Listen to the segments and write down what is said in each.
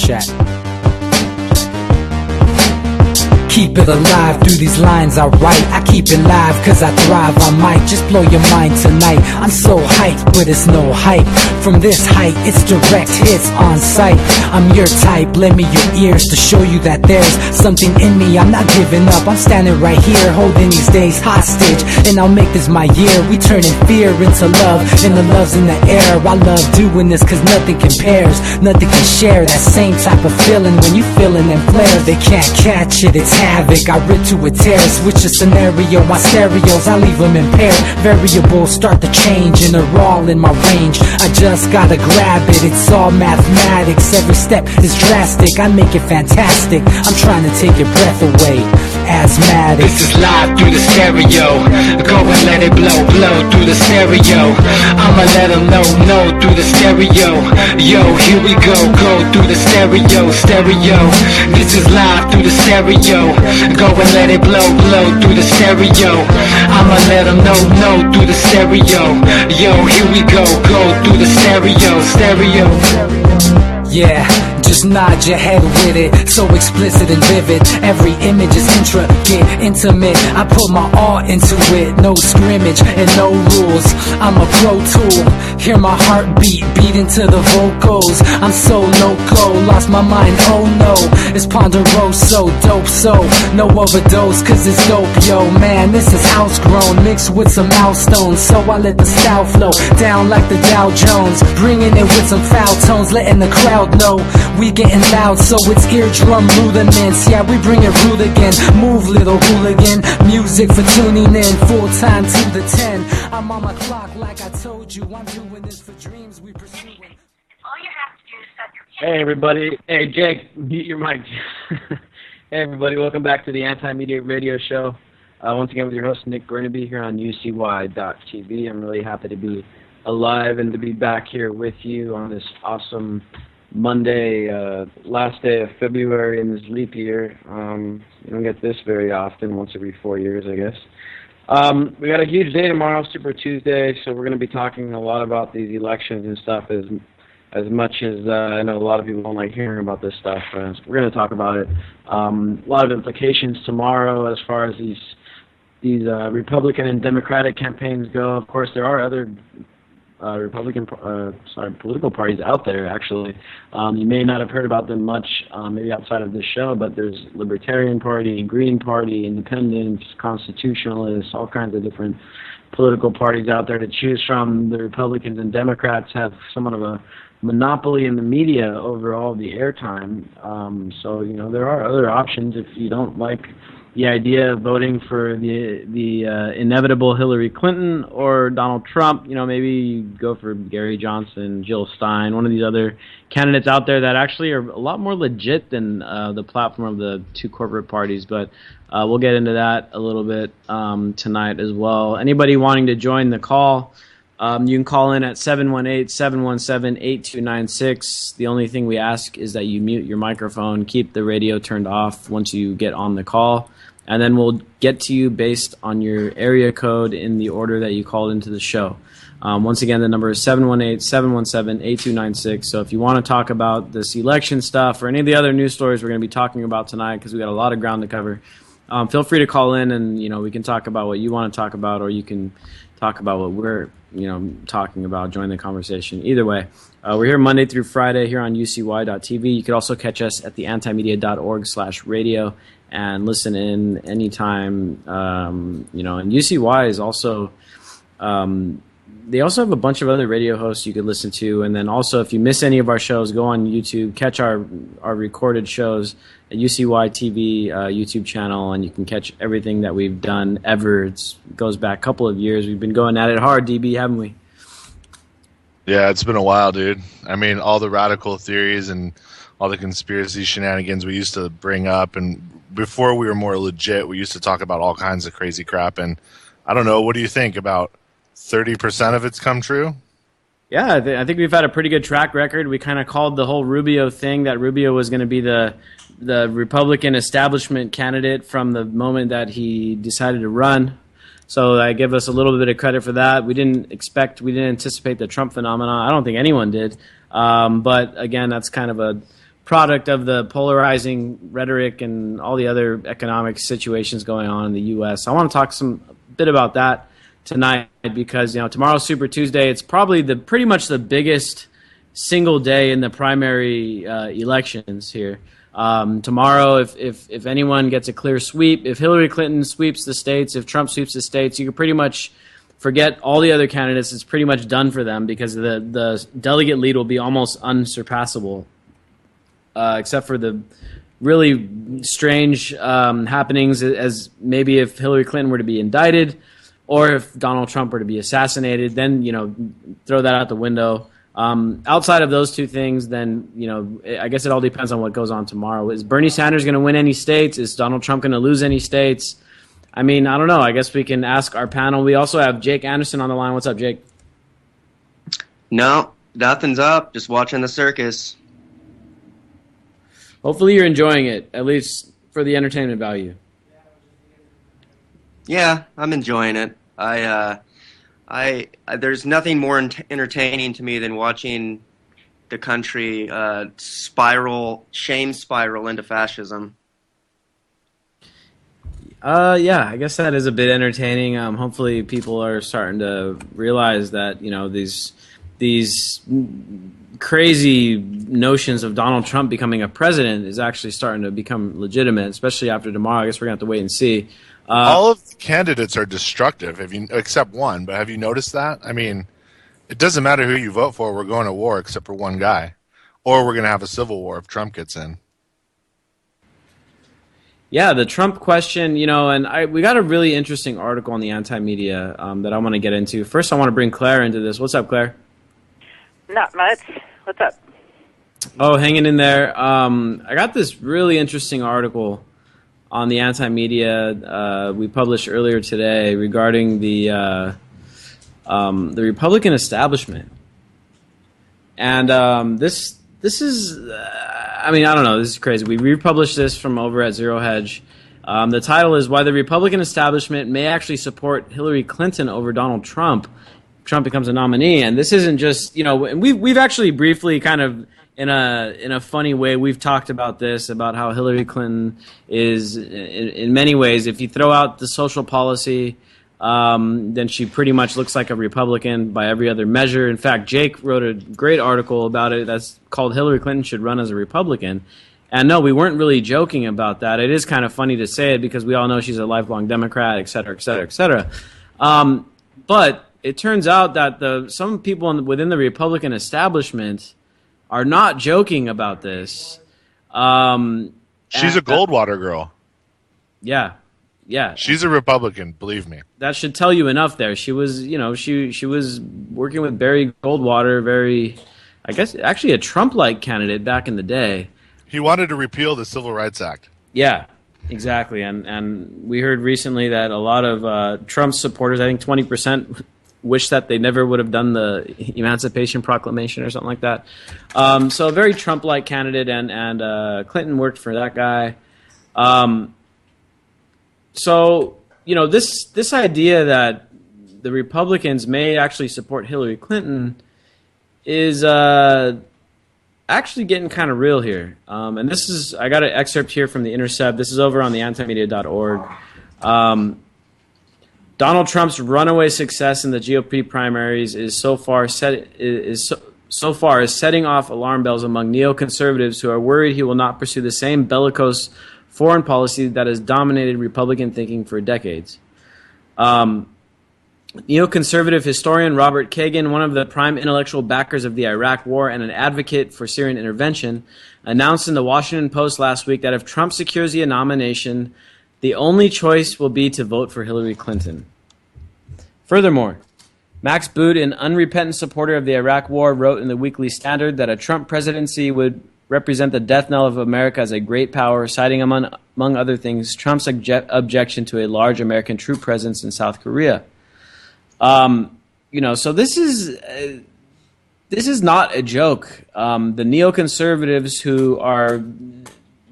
chat. Keep it alive through these lines I write. I keep it live cause I thrive. I might just blow your mind tonight. I'm so hyped, but it's no hype. From this height, it's direct hits on sight. I'm your type, lend me your ears to show you that there's something in me. I'm not giving up, I'm standing right here, holding these days hostage. And I'll make this my year. We turning fear into love, and the love's in the air. I love doing this cause nothing compares. Nothing can share that same type of feeling when you feeling them flares. They can't catch it, it's havoc. I rip to a tear, switch a scenario. My stereos, I leave them impaired. Variables start to change and they're all in my range. I just gotta grab it, it's all mathematics. Every step is drastic, I make it fantastic. I'm trying to take your breath away. Asthmatic. This is live through the stereo. Go and let it blow, blow through the stereo. I'ma let them know through the stereo. Yo, here we go through the stereo, stereo. This is live through the stereo. Go and let it blow, blow through the stereo. I'ma let them know through the stereo. Yo, here we go through the stereo, stereo. Yeah, just nod your head with it, so explicit and vivid. Every image is intricate, intimate. I put my all into it, no scrimmage and no rules. I'm a pro tool, hear my heartbeat beat into the vocals. I'm so loco, lost my mind, oh no. It's ponderoso, dope, so no overdose, cause it's dope, yo. Man, this is house grown, mixed with some milestones. So I let the style flow down like the Dow Jones, bringing it with some foul tones, letting the crowd know we getting loud, so it's eardrum rudiments. Yeah, we bring it rude again. Move, little hooligan. Music for tuning in, full time to the 10. I'm on my clock like I told you. I'm doing this for dreams we pursuing. All you have to do is set your... Hey everybody. Hey Jake, mute your mic. Hey everybody, welcome back to the Anti-Media Radio Show. Once again with your host Nick Bernabe here on UCY.TV. I'm really happy to be alive and to be back here with you on this awesome Monday, last day of February in this leap year. You don't get this very often, once every 4 years, I guess. We got a huge day tomorrow, Super Tuesday, so we're going to be talking a lot about these elections and stuff, as much as I know a lot of people don't like hearing about this stuff. We're going to talk about it. A lot of implications tomorrow as far as these Republican and Democratic campaigns go. Of course, there are other political parties out there, actually. You may not have heard about them much, maybe outside of this show, but there's Libertarian Party, Green Party, Independents, Constitutionalists, all kinds of different political parties out there to choose from. The Republicans and Democrats have somewhat of a monopoly in the media over all the airtime. So, you know, there are other options if you don't like the idea of voting for the inevitable Hillary Clinton or Donald Trump. You know, maybe go for Gary Johnson, Jill Stein, one of these other candidates out there that actually are a lot more legit than the platform of the two corporate parties. But we'll get into that a little bit tonight as well. Anybody wanting to join the call, you can call in at 718-717-8296. The only thing we ask is that you mute your microphone, keep the radio turned off once you get on the call, and then we'll get to you based on your area code in the order that you called into the show. Once again, the number is 718-717-8296. So if you want to talk about this election stuff or any of the other news stories we're going to be talking about tonight, because we got a lot of ground to cover, feel free to call in, and we can talk about what you want to talk about, or you can talk about what we're talking about. Join the conversation. Either way, we're here Monday through Friday here on UCY.TV. You could also catch us at theantimedia.org/radio and listen in anytime. And UCY is also they also have a bunch of other radio hosts you could listen to. And then also, if you miss any of our shows, go on YouTube, catch our recorded shows at UCY TV YouTube channel, and you can catch everything that we've done ever. It goes back a couple of years. We've been going at it hard, DB, haven't we? Yeah, it's been a while, dude. I mean, all the radical theories and all the conspiracy shenanigans we used to bring up, and before we were more legit, we used to talk about all kinds of crazy crap. And I don't know, what do you think? About 30% of it's come true? Yeah, I think we've had a pretty good track record. We kind of called the whole Rubio thing that Rubio was going to be the Republican establishment candidate from the moment that he decided to run. So I give us a little bit of credit for that. We didn't anticipate the Trump phenomenon. I don't think anyone did. But again, that's kind of a product of the polarizing rhetoric and all the other economic situations going on in the U.S. I want to talk a bit about that tonight because tomorrow's Super Tuesday. It's probably pretty much the biggest single day in the primary elections here. Tomorrow, if anyone gets a clear sweep, if Hillary Clinton sweeps the states, if Trump sweeps the states, you can pretty much forget all the other candidates. It's pretty much done for them because the delegate lead will be almost unsurpassable. Except for the really strange happenings as maybe if Hillary Clinton were to be indicted or if Donald Trump were to be assassinated, then, throw that out the window. Outside of those two things, then, I guess it all depends on what goes on tomorrow. Is Bernie Sanders going to win any states? Is Donald Trump going to lose any states? I mean, I don't know. I guess we can ask our panel. We also have Jake Anderson on the line. What's up, Jake? No, nothing's up. Just watching the circus. Hopefully you're enjoying it, at least for the entertainment value. Yeah, I'm enjoying it. There's nothing more entertaining to me than watching the country shame spiral into fascism. Yeah, I guess that is a bit entertaining. Hopefully people are starting to realize that, these crazy notions of Donald Trump becoming a president is actually starting to become legitimate, especially after tomorrow. I guess we're going to have to wait and see. All of the candidates are destructive, except one. But have you noticed that? I mean, it doesn't matter who you vote for. We're going to war except for one guy. Or we're going to have a civil war if Trump gets in. Yeah, the Trump question, and we got a really interesting article on the anti-media that I want to get into. First, I want to bring Claire into this. What's up, Claire? Not much. What's up? Oh, hanging in there. I got this really interesting article on the anti-media we published earlier today regarding the Republican establishment. And this is, I don't know, this is crazy. We republished this from over at Zero Hedge. The title is Why the Republican Establishment May Actually Support Hillary Clinton Over Donald Trump. Trump becomes a nominee, and this isn't just we've actually briefly kind of in a funny way we've talked about this, about how Hillary Clinton is in many ways, if you throw out the social policy, then she pretty much looks like a Republican by every other measure. In fact, Jake wrote a great article about it that's called Hillary Clinton Should Run as a Republican. And no, we weren't really joking about that. It is kind of funny to say it because we all know she's a lifelong Democrat, et cetera, et cetera, et cetera. But it turns out that some people within the Republican establishment are not joking about this. She's a Goldwater girl. Yeah. She's a Republican, believe me. That should tell you enough there. She was, she was working with Barry Goldwater, I guess, actually a Trump-like candidate back in the day. He wanted to repeal the Civil Rights Act. Yeah, exactly. And we heard recently that a lot of Trump's supporters, I think 20%, wish that they never would have done the Emancipation Proclamation or something like that. So a very Trump-like candidate, and Clinton worked for that guy. So, this idea that the Republicans may actually support Hillary Clinton is actually getting kind of real here. And I got an excerpt here from The Intercept. This is over on the antimedia.org. Donald Trump's runaway success in the GOP primaries is so far setting off alarm bells among neoconservatives who are worried he will not pursue the same bellicose foreign policy that has dominated Republican thinking for decades. Neoconservative historian Robert Kagan, one of the prime intellectual backers of the Iraq War and an advocate for Syrian intervention, announced in the Washington Post last week that if Trump secures the nomination, the only choice will be to vote for Hillary Clinton. Furthermore, Max Boot, an unrepentant supporter of the Iraq War, wrote in the Weekly Standard that a Trump presidency would represent the death knell of America as a great power, citing, among other things, Trump's objection to a large American troop presence in South Korea. So this is not a joke. The neoconservatives who are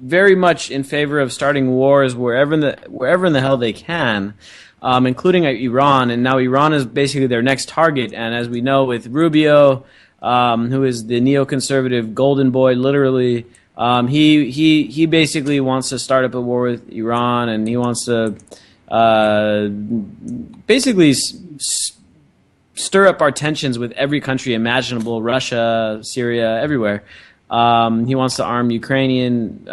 very much in favor of starting wars wherever in the hell they can, including Iran, and now Iran is basically their next target. And as we know, with Rubio, who is the neoconservative golden boy, literally He basically wants to start up a war with Iran, and he wants to basically stir up our tensions with every country imaginable: Russia, Syria, everywhere. He wants to arm the Ukrainian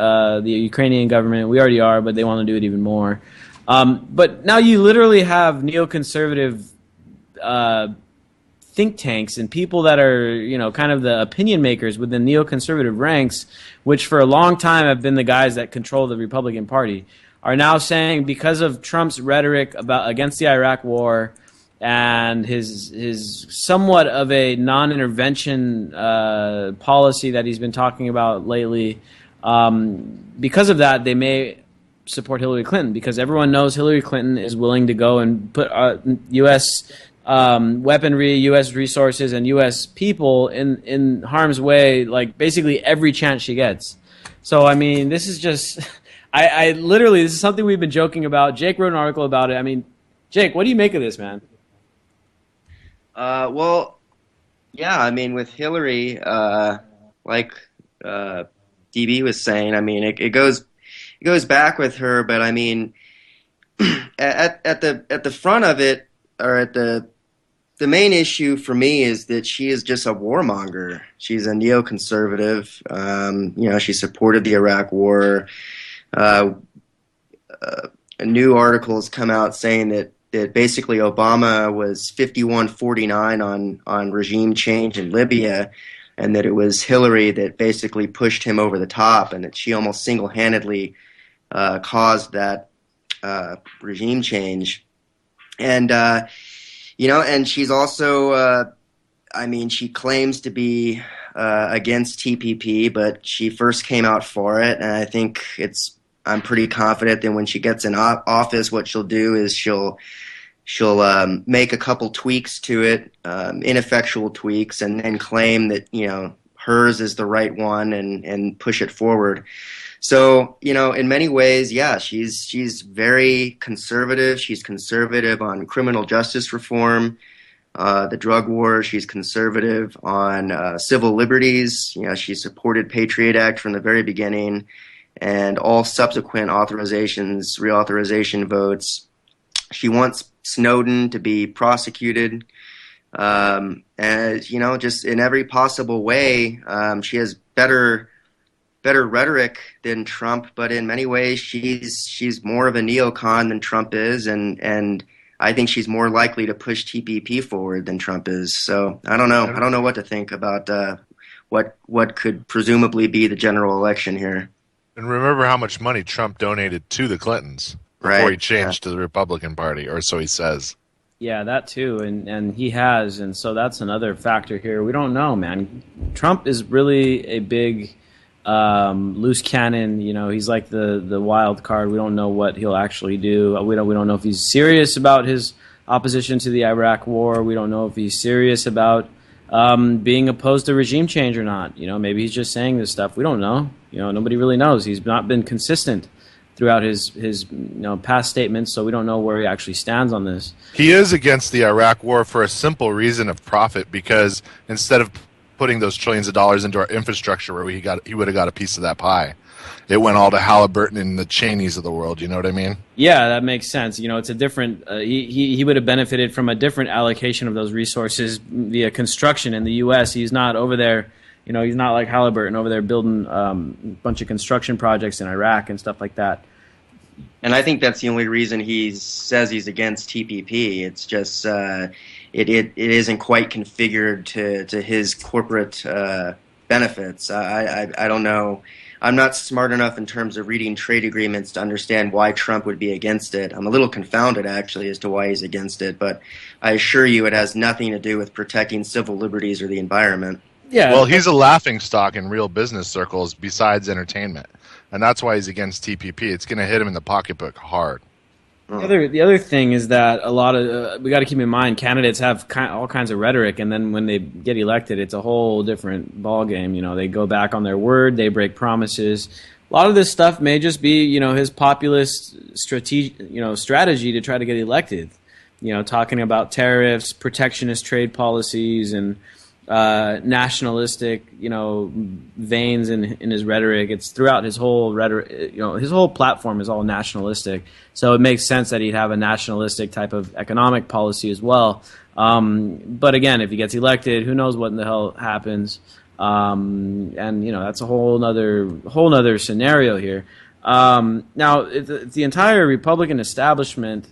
government. We already are, but they want to do it even more. But now you literally have neoconservative think tanks and people that are, kind of the opinion makers within neoconservative ranks, which for a long time have been the guys that control the Republican Party, are now saying, because of Trump's rhetoric against the Iraq War and his somewhat of a non-intervention policy that he's been talking about lately, because of that, they may support Hillary Clinton, because everyone knows Hillary Clinton is willing to go and put U.S. Weaponry, U.S. resources, and U.S. people in harm's way, like basically every chance she gets. So, I mean, this is just, I literally, this is something we've been joking about. Jake wrote an article about it. I mean, Jake, what do you make of this, man? Well, yeah, I mean, with Hillary, like DB was saying, I mean, it goes back with her, but I mean, at the front of it, or at the main issue for me is that she is just a warmonger. She's a neoconservative. She supported the Iraq War. A new article has come out saying that basically Obama was 51-49 on regime change in Libya, and that it was Hillary that basically pushed him over the top, and that she almost single-handedly caused that regime change. And, and she's also, she claims to be against TPP, but she first came out for it. And I think I'm pretty confident that when she gets in office, what she'll do is she'll make a couple tweaks to it, ineffectual tweaks, and claim that, hers is the right one and push it forward. So, in many ways, yeah, she's very conservative. She's conservative on criminal justice reform, the drug war. She's conservative on civil liberties. She supported Patriot Act from the very beginning, and all subsequent reauthorization votes. She wants Snowden to be prosecuted, and just in every possible way. She has better rhetoric than Trump, but in many ways she's more of a neocon than Trump is, and I think she's more likely to push TPP forward than Trump is. So I don't know. I don't know what to think about what could presumably be the general election here. And remember how much money Trump donated to the Clintons before he changed to the Republican Party, or so he says. Yeah, that too, and he has, and so that's another factor here. We don't know, man. Trump is really a big loose cannon. He's like the wild card. We don't know what he'll actually do. We don't know if he's serious about his opposition to the Iraq War. We don't know if he's serious about being opposed to regime change or not. Maybe he's just saying this stuff. We don't know. Nobody really knows. He's not been consistent throughout his past statements, so we don't know where he actually stands on this. He is against the Iraq War for a simple reason of profit, because instead of putting those trillions of dollars into our infrastructure where he would have got a piece of that pie, it went all to Halliburton and the Cheneys of the world. You know what I mean? Yeah, that makes sense. It's a different. He would have benefited from a different allocation of those resources via construction in the U.S. He's not over there. He's not like Halliburton over there building a bunch of construction projects in Iraq and stuff like that. And I think that's the only reason he says he's against TPP. It's just it isn't quite configured to his corporate benefits. I don't know. I'm not smart enough in terms of reading trade agreements to understand why Trump would be against it. I'm a little confounded, actually, as to why he's against it. But I assure you it has nothing to do with protecting civil liberties or the environment. Yeah. Well, he's a laughingstock in real business circles besides entertainment. And that's why he's against TPP. It's going to hit him in the pocketbook hard. The other thing is that a lot of we got to keep in mind candidates have all kinds of rhetoric, and then when they get elected, it's a whole different ball game. They go back on their word, they break promises. A lot of this stuff may just be his populist strategy to try to get elected. Talking about tariffs, protectionist trade policies, and nationalistic, veins in his rhetoric. It's throughout his whole rhetoric. His whole platform is all nationalistic. So it makes sense that he'd have a nationalistic type of economic policy as well. But again, if he gets elected, who knows what in the hell happens? And that's a whole nother scenario here. Now, if the entire Republican establishment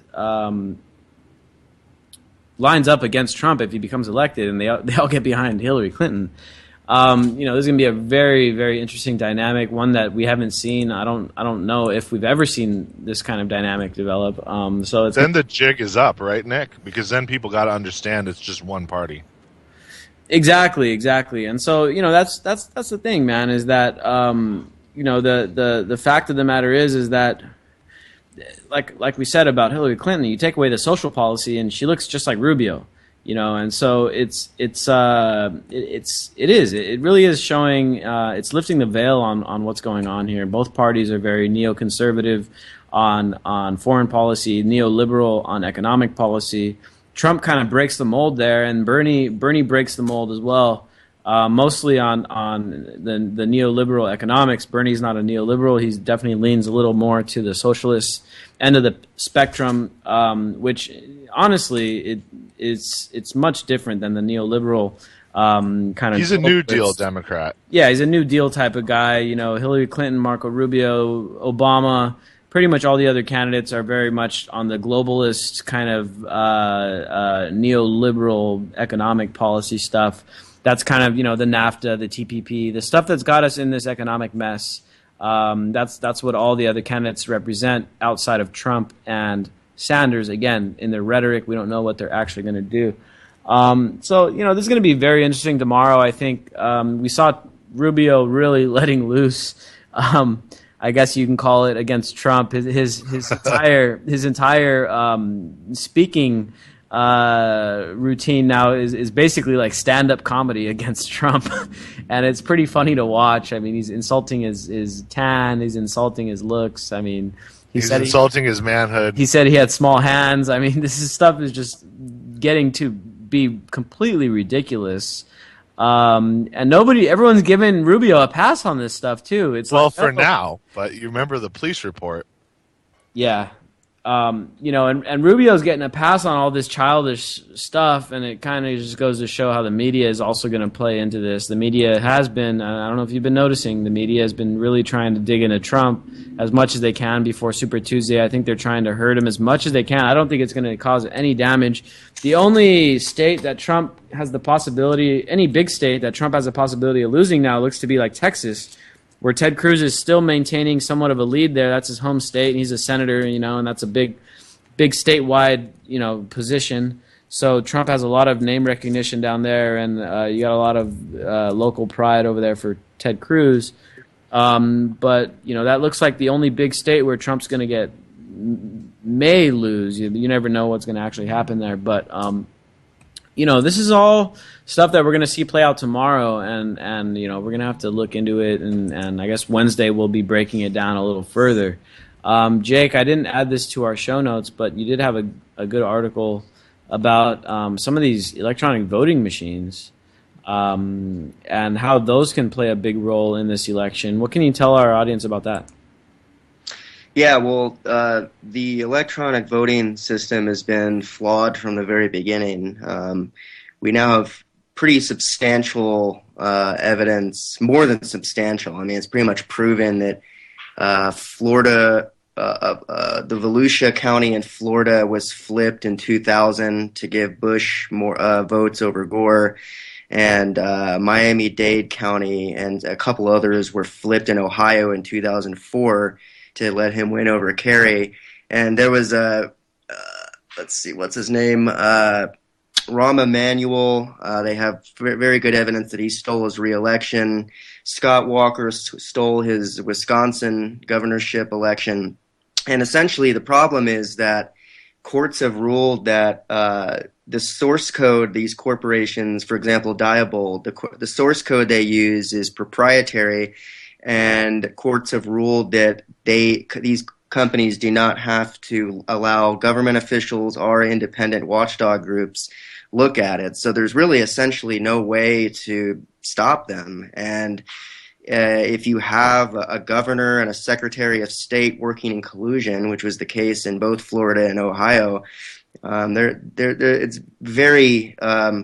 lines up against Trump if he becomes elected, and they all get behind Hillary Clinton, there's going to be a very, very interesting dynamic, one that we haven't seen. I don't know if we've ever seen this kind of dynamic develop. So it's then the jig is up, right, Nick? Because then people got to understand it's just one party. Exactly. And so that's the thing, man. Is that the fact of the matter is that, like we said about Hillary Clinton, you take away the social policy and she looks just like Rubio, and so it really is showing, it's lifting the veil on what's going on here. Both parties are very neoconservative on foreign policy, neoliberal on economic policy. Trump kind of breaks the mold there, and Bernie breaks the mold as well. Mostly on the neoliberal economics. Bernie's not a neoliberal. He definitely leans a little more to the socialist end of the spectrum, which honestly it's much different than the neoliberal kind of. He's a New Deal Democrat. Yeah, he's a New Deal type of guy. Hillary Clinton, Marco Rubio, Obama. Pretty much all the other candidates are very much on the globalist kind of neoliberal economic policy stuff. That's kind of, the NAFTA, the TPP, the stuff that's got us in this economic mess. That's what all the other candidates represent outside of Trump and Sanders. Again, in their rhetoric, we don't know what they're actually going to do. So, this is going to be very interesting tomorrow. I think we saw Rubio really letting loose. I guess you can call it against Trump. His entire speaking routine now is basically like stand-up comedy against Trump, and it's pretty funny to watch. I mean, he's insulting his tan, he's insulting his looks. I mean, he's insulting his manhood. He said he had small hands. I mean, stuff is just getting to be completely ridiculous. And everyone's giving Rubio a pass on this stuff too. It's for now, but you remember the police report. Yeah. And Rubio's getting a pass on all this childish stuff, and it kind of just goes to show how the media is also going to play into this. The media has been, I don't know if you've been noticing, the media has been really trying to dig into Trump as much as they can before Super Tuesday. I think they're trying to hurt him as much as they can. I don't think it's going to cause any damage. The only state that Trump has the possibility, any big state that Trump has the possibility of losing now looks to be like Texas, where Ted Cruz is still maintaining somewhat of a lead there. That's his home state, and he's a senator, and that's a big statewide, position. So Trump has a lot of name recognition down there, and you got a lot of local pride over there for Ted Cruz. But, that looks like the only big state where Trump's going to may lose. You never know what's going to actually happen there. But, this is all stuff that we're going to see play out tomorrow, and we're going to have to look into it, and I guess Wednesday we'll be breaking it down a little further. Jake, I didn't add this to our show notes, but you did have a good article about some of these electronic voting machines and how those can play a big role in this election. What can you tell our audience about that? Yeah, well, the electronic voting system has been flawed from the very beginning. We now have pretty substantial evidence, more than substantial. I mean, it's pretty much proven that Florida, the Volusia County in Florida was flipped in 2000 to give Bush more votes over Gore, and Miami-Dade County and a couple others were flipped in Ohio in 2004 to let him win over Kerry. And there was let's see, what's his name? Rahm Emanuel. They have very good evidence that he stole his re-election. Scott Walker stole his Wisconsin governorship election. And essentially the problem is that courts have ruled that the source code, these corporations, for example, Diebold, the source code they use is proprietary, and courts have ruled that these companies do not have to allow government officials or independent watchdog groups look at it. So there's really essentially no way to stop them. And if you have a governor and a secretary of state working in collusion, which was the case in both Florida and Ohio, it's very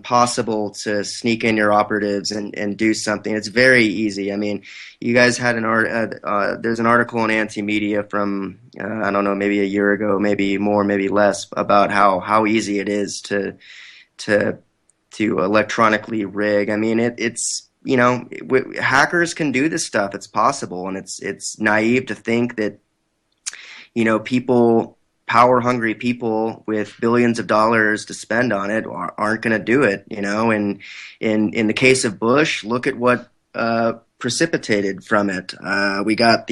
possible to sneak in your operatives and do something. It's very easy. I mean, you guys had there's an article on Anti-Media from, I don't know, maybe a year ago, maybe more, maybe less, about how easy it is to electronically rig. I mean, it's hackers can do this stuff. It's possible, and it's naive to think that power-hungry people with billions of dollars to spend on it aren't going to do it. And in the case of Bush, look at what precipitated from it. We got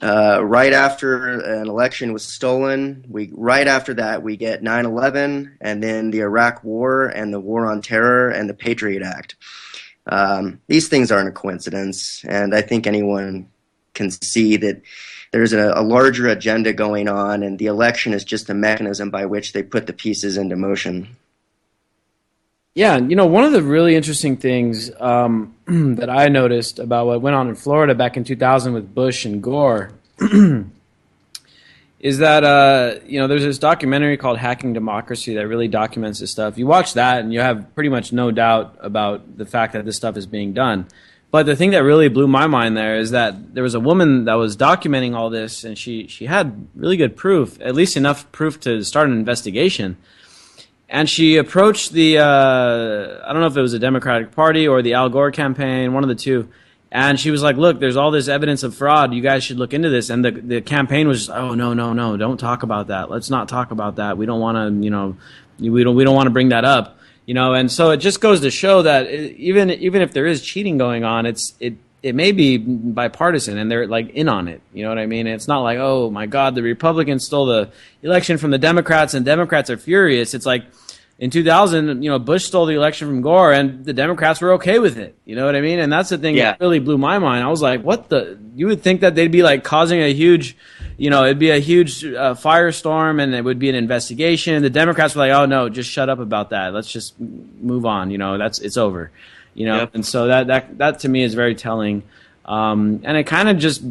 right after an election was stolen, right after that we get 9/11, and then the Iraq War and the War on Terror and the Patriot Act. These things aren't a coincidence, and I think anyone can see that there's a larger agenda going on, and the election is just a mechanism by which they put the pieces into motion. Yeah, one of the really interesting things that I noticed about what went on in Florida back in 2000 with Bush and Gore is that, there's this documentary called Hacking Democracy that really documents this stuff. You watch that and you have pretty much no doubt about the fact that this stuff is being done. But the thing that really blew my mind there is that there was a woman that was documenting all this, and she had really good proof, at least enough proof to start an investigation. And she approached I don't know if it was the Democratic Party or the Al Gore campaign, one of the two, and she was like, look, there's all this evidence of fraud. You guys should look into this. And the campaign was, oh, no, don't talk about that. Let's not talk about that. We don't want to, we don't want to bring that up. And so it just goes to show that even if there is cheating going on, it may be bipartisan and they're like in on it. You know what I mean? It's not like, oh my God, the Republicans stole the election from the Democrats and Democrats are furious. It's like in 2000, Bush stole the election from Gore and the Democrats were okay with it. You know what I mean? And that's the thing that really blew my mind. I was like, you would think that they'd be like causing a huge, it'd be a huge firestorm and it would be an investigation. The Democrats were like, oh no, just shut up about that. Let's just move on. It's over. Yep. And so that to me is very telling. And it kind of just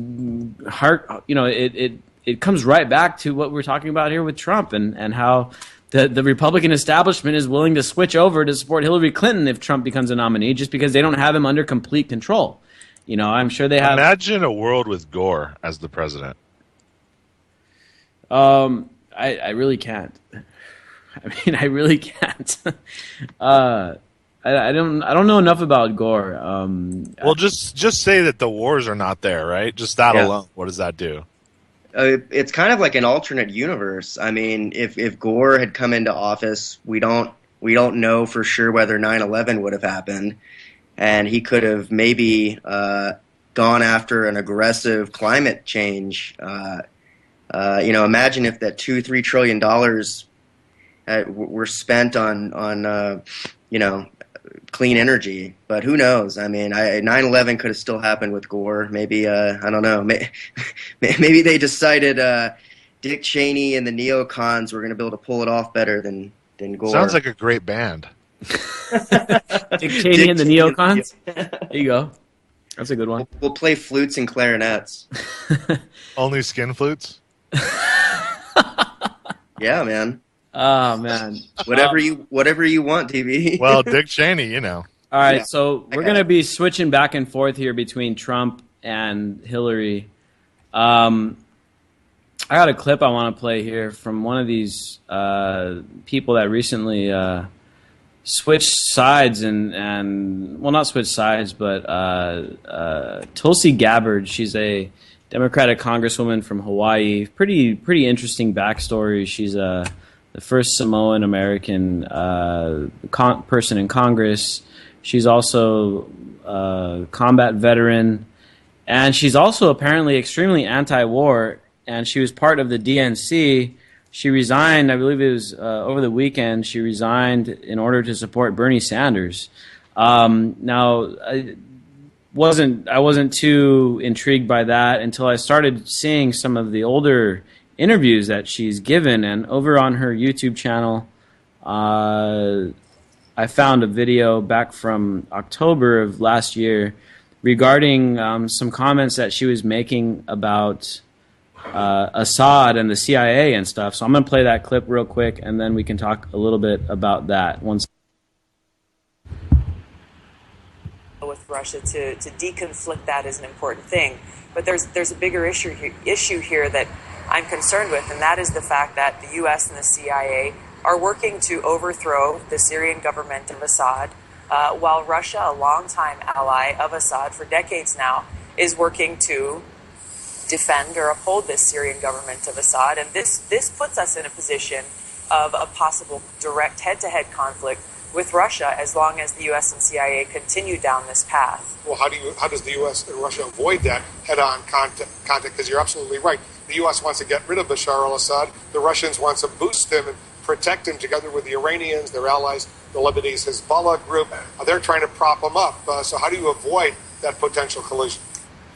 it comes right back to what we're talking about here with Trump and how the Republican establishment is willing to switch over to support Hillary Clinton if Trump becomes a nominee just because they don't have him under complete control. I'm sure they have. Imagine a world with Gore as the president. I really can't. I mean, I really can't. I don't know enough about Gore. Well, just say that the wars are not there, right? Just that alone. What does that do? It's kind of like an alternate universe. I mean, if Gore had come into office, we don't know for sure whether 9/11 would have happened, and he could have maybe gone after an aggressive climate change. Imagine if that $2-3 trillion were spent on clean energy, but who knows? I mean, 9/11 could have still happened with Gore. Maybe I don't know. Maybe they decided Dick Cheney and the neocons were going to be able to pull it off better than Gore. Sounds like a great band. Dick Cheney and the neocons. There you go. That's a good one. We'll play flutes and clarinets. Only skin flutes. Yeah, man. Oh man, whatever you want, TV. Well, Dick Cheney, All right, so we're going to be switching back and forth here between Trump and Hillary. I got a clip I want to play here from one of these people that recently switched sides and well, not switched sides, but Tulsi Gabbard. She's a Democratic congresswoman from Hawaii. Pretty interesting backstory. She's the first Samoan American person in Congress. She's also a combat veteran, and she's also apparently extremely anti-war. And she was part of the DNC. She resigned, I believe it was over the weekend. She resigned in order to support Bernie Sanders. Now, wasn't too intrigued by that until I started seeing some of the older interviews that she's given. And over on her YouTube channel, I found a video back from October of last year regarding some comments that she was making about Assad and the CIA and stuff. So I'm going to play that clip real quick, and then we can talk a little bit about that. With Russia to deconflict that is an important thing. But there's a bigger issue here that I'm concerned with, and that is the fact that the U.S. and the CIA are working to overthrow the Syrian government of Assad, while Russia, a longtime ally of Assad for decades now, is working to defend or uphold this Syrian government of Assad. And this puts us in a position of a possible direct head-to-head conflict with Russia as long as the U.S. and CIA continue down this path. Well, how does the U.S. and Russia avoid that head-on contact? Because you're absolutely right. The U.S. wants to get rid of Bashar al-Assad. The Russians want to boost him and protect him together with the Iranians, their allies, the Lebanese Hezbollah group. They're trying to prop him up. So how do you avoid that potential collision?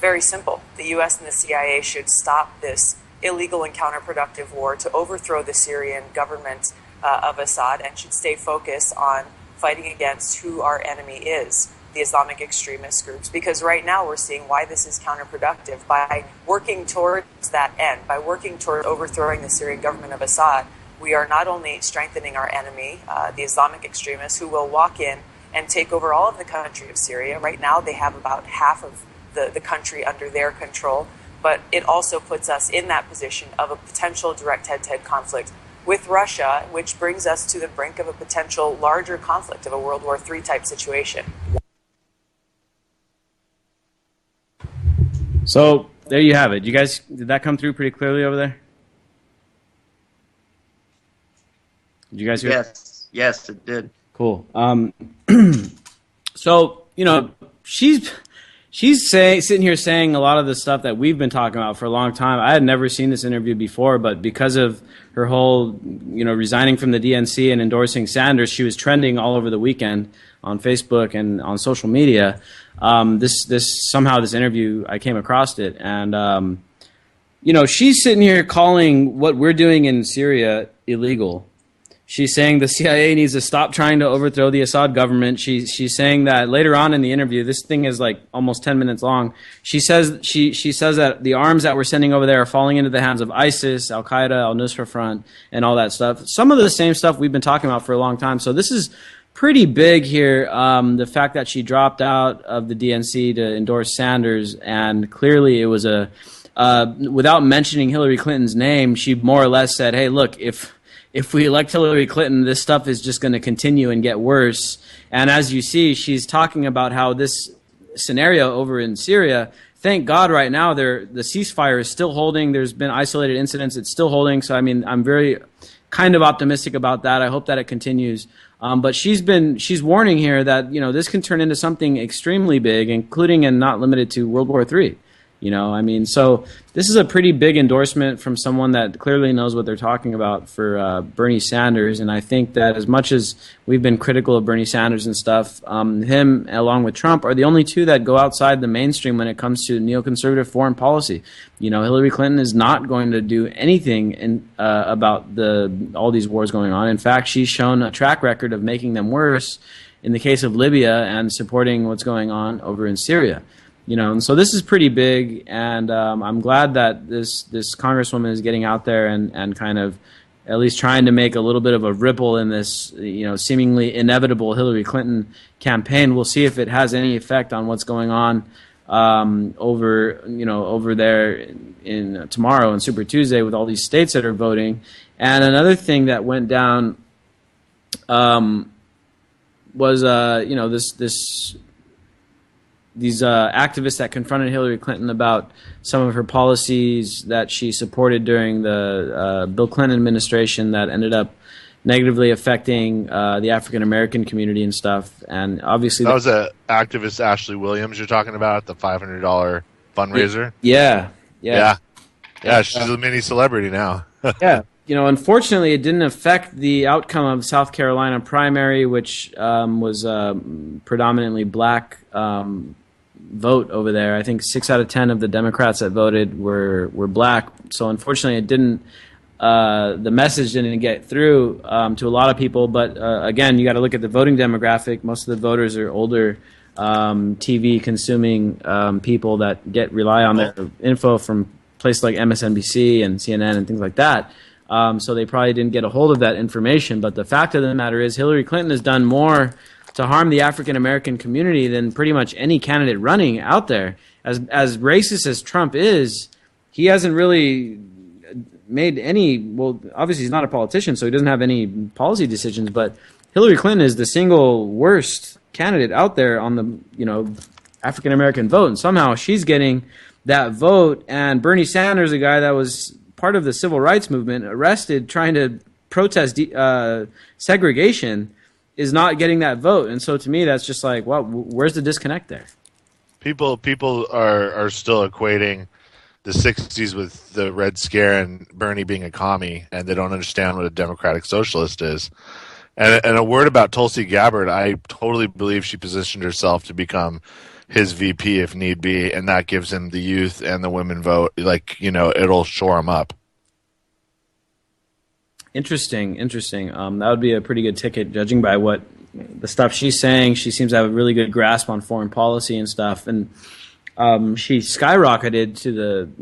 Very simple. The U.S. and the CIA should stop this illegal and counterproductive war to overthrow the Syrian government of Assad, and should stay focused on fighting against who our enemy is, the Islamic extremist groups. Because right now we're seeing why this is counterproductive. By working towards that end, by working toward overthrowing the Syrian government of Assad, we are not only strengthening our enemy, the Islamic extremists, who will walk in and take over all of the country of Syria. Right now they have about half of the country under their control, but it also puts us in that position of a potential direct head-to-head conflict with Russia, which brings us to the brink of a potential larger conflict of a World War III type situation. So there you have it. You guys, did that come through pretty clearly over there? Did you guys hear? Yes, it did. Cool. So, she's sitting here saying a lot of the stuff that we've been talking about for a long time. I had never seen this interview before, but because of her whole, resigning from the DNC and endorsing Sanders, she was trending all over the weekend on Facebook and on social media. This interview, I came across it, and she's sitting here calling what we're doing in Syria illegal. She's saying the CIA needs to stop trying to overthrow the Assad government. She's saying that later on in the interview, this thing is like almost 10 minutes long. She says that the arms that we're sending over there are falling into the hands of ISIS, Al Qaeda, Al Nusra Front, and all that stuff. Some of the same stuff we've been talking about for a long time. So this is pretty big here. The fact that she dropped out of the DNC to endorse Sanders, and clearly it was without mentioning Hillary Clinton's name, she more or less said, "Hey, look, if we elect Hillary Clinton, this stuff is just going to continue and get worse." And as you see, she's talking about how this scenario over in Syria, thank God right now the ceasefire is still holding. There's been isolated incidents. It's still holding. So, I'm very kind of optimistic about that. I hope that it continues. But she's warning here that, this can turn into something extremely big, including and not limited to World War III. So this is a pretty big endorsement from someone that clearly knows what they're talking about for Bernie Sanders. And I think that as much as we've been critical of Bernie Sanders and stuff, him along with Trump are the only two that go outside the mainstream when it comes to neoconservative foreign policy. Hillary Clinton is not going to do anything about all these wars going on. In fact, she's shown a track record of making them worse in the case of Libya and supporting what's going on over in Syria. And so this is pretty big, and I'm glad that this congresswoman is getting out there and kind of at least trying to make a little bit of a ripple in this, seemingly inevitable Hillary Clinton campaign. We'll see if it has any effect on what's going on over there in tomorrow and Super Tuesday with all these states that are voting. And another thing that went down was these activists that confronted Hillary Clinton about some of her policies that she supported during the Bill Clinton administration that ended up negatively affecting the African American community and stuff. And obviously that was an activist, Ashley Williams, you're talking about, the $500 fundraiser. Yeah. She's a mini celebrity now. Yeah. Unfortunately, it didn't affect the outcome of South Carolina primary, which was predominantly black vote over there. I think 6 out of 10 of the Democrats that voted were black. So unfortunately, it didn't. The message didn't get through to a lot of people. But again, you got to look at the voting demographic. Most of the voters are older, TV consuming people that rely on their info from places like MSNBC and CNN and things like that. So they probably didn't get a hold of that information. But the fact of the matter is, Hillary Clinton has done more to harm the African American community than pretty much any candidate running out there. As racist as Trump is, he hasn't really made any. Well, obviously he's not a politician, so he doesn't have any policy decisions. But Hillary Clinton is the single worst candidate out there on the African American vote, and somehow she's getting that vote. And Bernie Sanders, a guy that was part of the civil rights movement, arrested trying to protest segregation, is not getting that vote. And so to me, that's just like, well, where's the disconnect there? People are still equating the 60s with the Red Scare and Bernie being a commie, and they don't understand what a democratic socialist is. And a word about Tulsi Gabbard, I totally believe she positioned herself to become his VP if need be, and that gives him the youth and the women vote. Like, it'll shore him up. Interesting. That would be a pretty good ticket, judging by what the stuff she's saying. She seems to have a really good grasp on foreign policy and stuff, and she skyrocketed to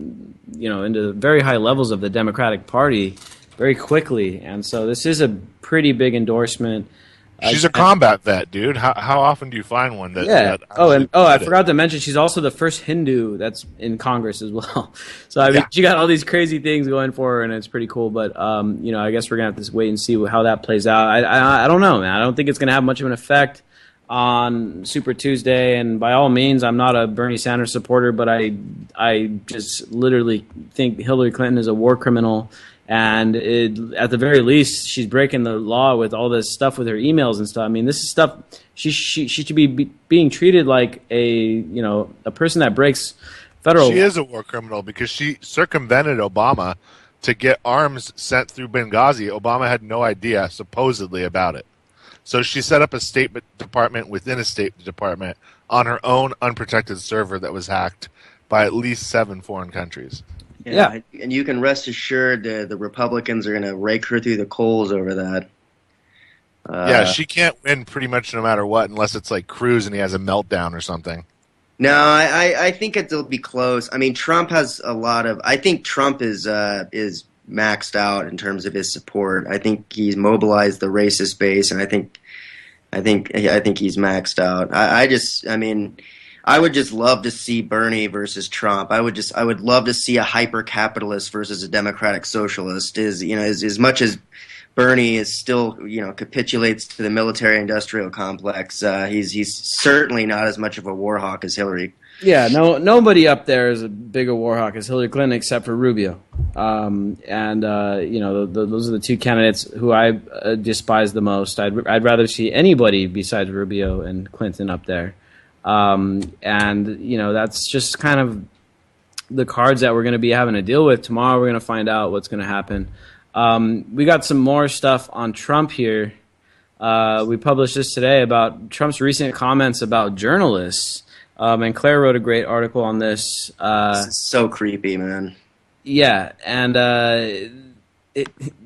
into very high levels of the Democratic Party very quickly, and so this is a pretty big endorsement. She's a combat vet, dude. How often do you find one that? Yeah. That I forgot to mention, she's also the first Hindu that's in Congress as well. So I mean, she got all these crazy things going for her, and it's pretty cool. But I guess we're gonna have to wait and see how that plays out. I don't know, man. I don't think it's gonna have much of an effect on Super Tuesday. And by all means, I'm not a Bernie Sanders supporter, but I just literally think Hillary Clinton is a war criminal. And at the very least, she's breaking the law with all this stuff with her emails and stuff. I mean, this is stuff she should be being treated like a person that breaks federal. She is a war criminal because she circumvented Obama to get arms sent through Benghazi. Obama had no idea, supposedly, about it. So she set up a State Department within a State Department on her own unprotected server that was hacked by at least 7 foreign countries. Yeah, and you can rest assured the Republicans are going to rake her through the coals over that. She can't win pretty much no matter what, unless it's like Cruz and he has a meltdown or something. No, I think it'll be close. I mean, Trump has a lot of. I think Trump is maxed out in terms of his support. I think he's mobilized the racist base, and I think he's maxed out. I would just love to see Bernie versus Trump. I would love to see a hyper-capitalist versus a democratic socialist. As much as Bernie is still, capitulates to the military-industrial complex, he's certainly not as much of a war hawk as Hillary. Yeah, nobody up there is a bigger war hawk as Hillary Clinton except for Rubio. Those are the two candidates who I despise the most. I'd rather see anybody besides Rubio and Clinton up there. That's just kind of the cards that we're going to be having to deal with. Tomorrow we're going to find out what's going to happen. We got some more stuff on Trump here. We published this today about Trump's recent comments about journalists. And Claire wrote a great article on this. This is so creepy, man. Yeah, and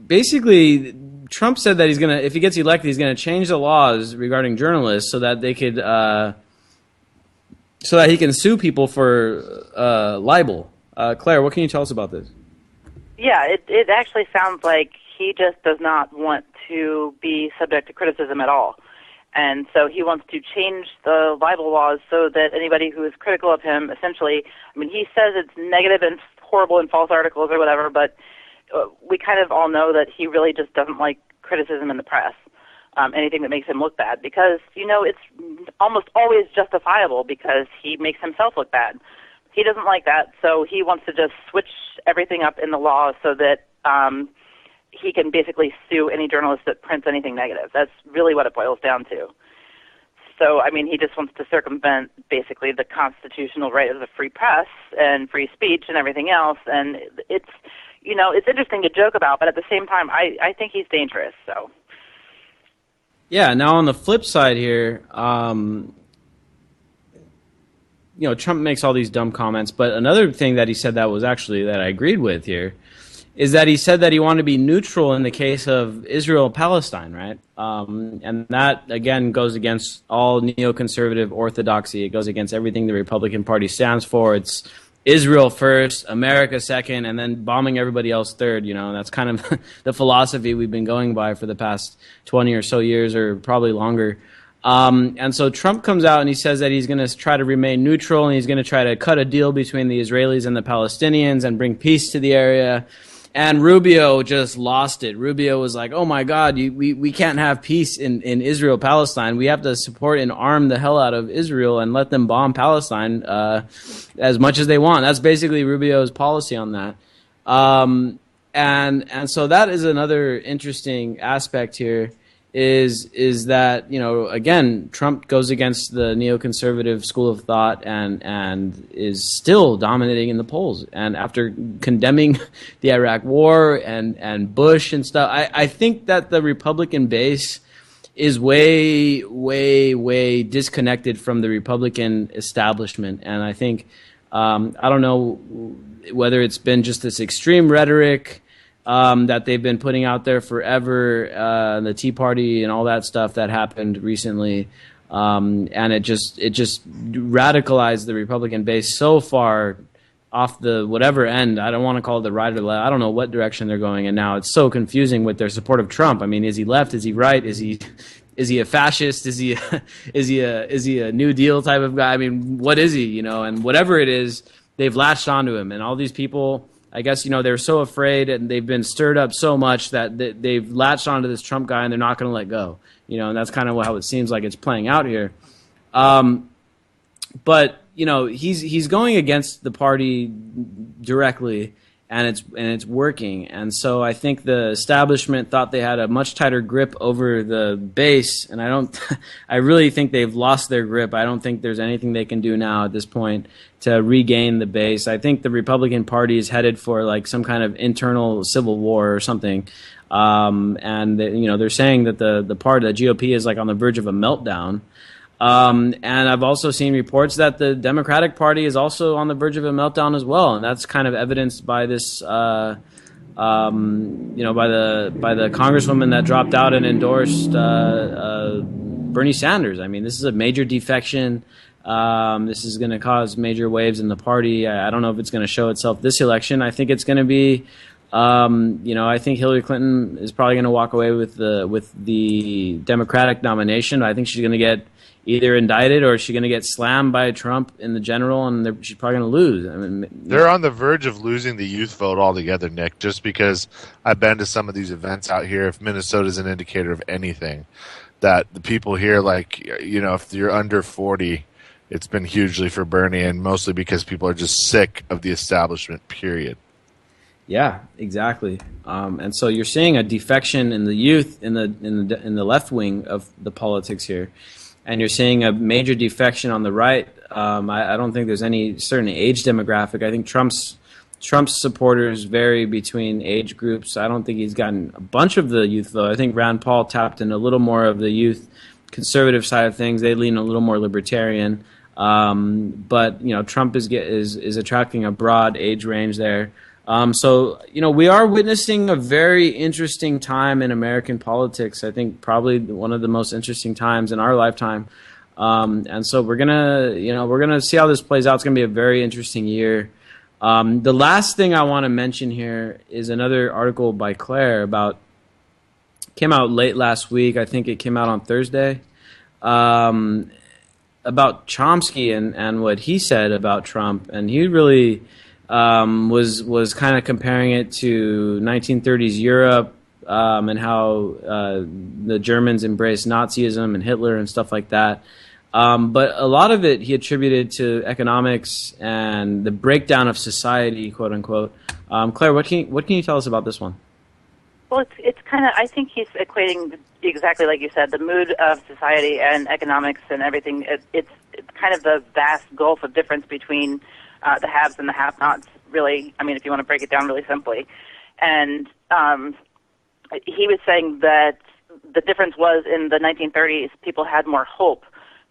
basically Trump said that if he gets elected, he's going to change the laws regarding journalists so that they could so that he can sue people for libel. Claire, what can you tell us about this? Yeah, it actually sounds like he just does not want to be subject to criticism at all. And so he wants to change the libel laws so that anybody who is critical of him, essentially, I mean, he says it's negative and horrible and false articles or whatever, but we kind of all know that he really just doesn't like criticism in the press. Anything that makes him look bad, because, it's almost always justifiable because he makes himself look bad. He doesn't like that, so he wants to just switch everything up in the law so that he can basically sue any journalist that prints anything negative. That's really what it boils down to. So, I mean, he just wants to circumvent basically the constitutional right of the free press and free speech and everything else, and it's interesting to joke about, but at the same time, I think he's dangerous, so... Yeah, now on the flip side here, Trump makes all these dumb comments, but another thing that he said that was actually that I agreed with here is that he said that he wanted to be neutral in the case of Israel-Palestine, right? And that, again, goes against all neoconservative orthodoxy. It goes against everything the Republican Party stands for. It's Israel first, America second, and then bombing everybody else third. That's kind of the philosophy we've been going by for the past 20 or so years, or probably longer. And so Trump comes out and he says that he's going to try to remain neutral, and he's going to try to cut a deal between the Israelis and the Palestinians and bring peace to the area. And Rubio just lost it. Rubio was like, oh, my God, we can't have peace in Israel-Palestine. We have to support and arm the hell out of Israel and let them bomb Palestine as much as they want. That's basically Rubio's policy on that. And so that is another interesting aspect here is that, again, Trump goes against the neoconservative school of thought and is still dominating in the polls. And after condemning the Iraq War and Bush and stuff, I think that the Republican base is way, way, way disconnected from the Republican establishment. And I think, I don't know whether it's been just this extreme rhetoric that they've been putting out there forever, the Tea Party and all that stuff that happened recently, and it just radicalized the Republican base so far off the whatever end. I don't want to call it the right or left. I don't know what direction they're going in now. It's so confusing with their support of Trump. I mean, is he left? Is he right? Is he a fascist? Is he a New Deal type of guy? I mean, what is he? And whatever it is, they've latched onto him, and all these people, I guess, they're so afraid and they've been stirred up so much that they've latched onto this Trump guy and they're not going to let go. And that's kind of how it seems like it's playing out here. But he's going against the party directly, and it's working. And so I think the establishment thought they had a much tighter grip over the base, and I really think they've lost their grip. I don't think there's anything they can do now at this point to regain the base. I think the Republican Party is headed for like some kind of internal civil war or something. And they're saying that the GOP is like on the verge of a meltdown. And I've also seen reports that the Democratic Party is also on the verge of a meltdown as well, and that's kind of evidenced by this, by the congresswoman that dropped out and endorsed Bernie Sanders. I mean, this is a major defection. This is going to cause major waves in the party. I don't know if it's going to show itself this election. I think it's going to be, I think Hillary Clinton is probably going to walk away with the Democratic nomination. I think she's going to get either indicted or she's going to get slammed by Trump in the general, and she's probably going to lose. I mean, they're on the verge of losing the youth vote altogether, Nick, just because I've been to some of these events out here. If Minnesota's an indicator of anything, that the people here, if you're under 40, it's been hugely for Bernie, and mostly because people are just sick of the establishment, period. Yeah, exactly. And so you're seeing a defection in the youth in the left wing of the politics here. And you're seeing a major defection on the right. I don't think there's any certain age demographic. I think Trump's supporters vary between age groups. I don't think he's gotten a bunch of the youth, though. I think Rand Paul tapped in a little more of the youth conservative side of things. They lean a little more libertarian. But Trump is attracting a broad age range there. So we are witnessing a very interesting time in American politics. I think probably one of the most interesting times in our lifetime. And so we're gonna see how this plays out. It's gonna be a very interesting year. The last thing I want to mention here is another article by Claire came out late last week. I think it came out on Thursday. About Chomsky and what he said about Trump, and he really was kind of comparing it to 1930s Europe and how the Germans embraced Nazism and Hitler and stuff like that. But a lot of it he attributed to economics and the breakdown of society, quote unquote. Claire, what can you tell us about this one? Well, it's kind of, I think he's equating exactly like you said, the mood of society and economics and everything. It's kind of the vast gulf of difference between the haves and the have-nots, really. I mean, if you want to break it down really simply. And he was saying that the difference was in the 1930s, people had more hope